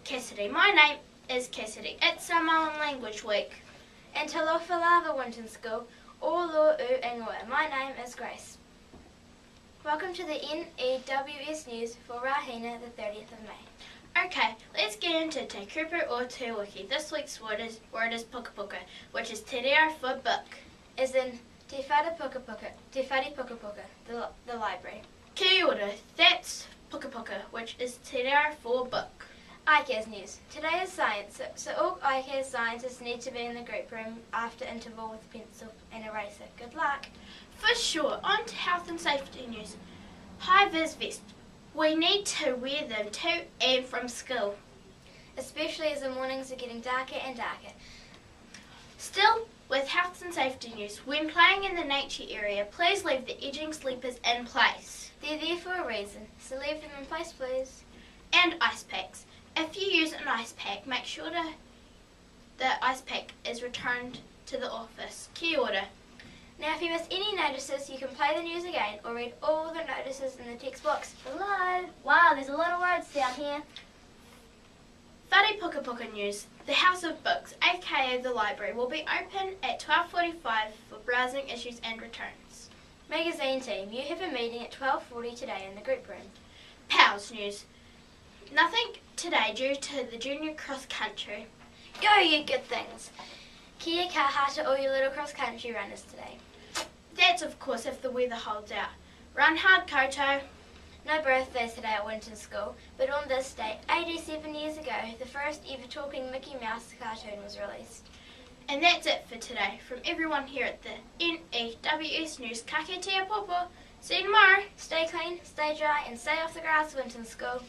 Cassidy. My name is Cassidy. It's Samoan Language Week. And talofa lava Winton School, or Lor-u ingoa. My name is Grace. Welcome to the N.E.W.S news for Rahina, the 30th of May. Okay, let's get into Te Kupu or Te Wiki. This week's word is pukapuka, which is te reo for book. As in te whare pukapuka, the library. Kia ora, that's pukapuka, which is te reo for book. ICAS news. Today is science, so all ICAS scientists need to be in the group room after interval with a pencil and eraser. Good luck. For sure. On to health and safety news. Hi VIZ VESTS. We need to wear them to and from school. Especially as the mornings are getting darker and darker. Still, with health and safety news, when playing in the nature area, please leave the edging sleepers in place. They're there for a reason, so leave them in place please. And ice packs. If you use an ice pack, make sure the ice pack is returned to the office. Kia ora. Now if you miss any notices, you can play the news again or read all the notices in the text box below. Wow, there's a lot of words down here. Whare pukapuka news. The House of Books, aka the library, will be open at 12:45 for browsing, issues and returns. Magazine team, you have a meeting at 12:40 today in the group room. PALS news. Nothing today due to the junior cross country. Go you good things. Kia kaha to all your little cross country runners today. That's of course if the weather holds out. Run hard, Koto. No birthdays today at Winton School, but on this date, 87 years ago, the first ever talking Mickey Mouse cartoon was released. And that's it for today. From everyone here at the N.E.W.S news, ka kite popo. See you tomorrow. Stay clean, stay dry, and stay off the grass, Winton School.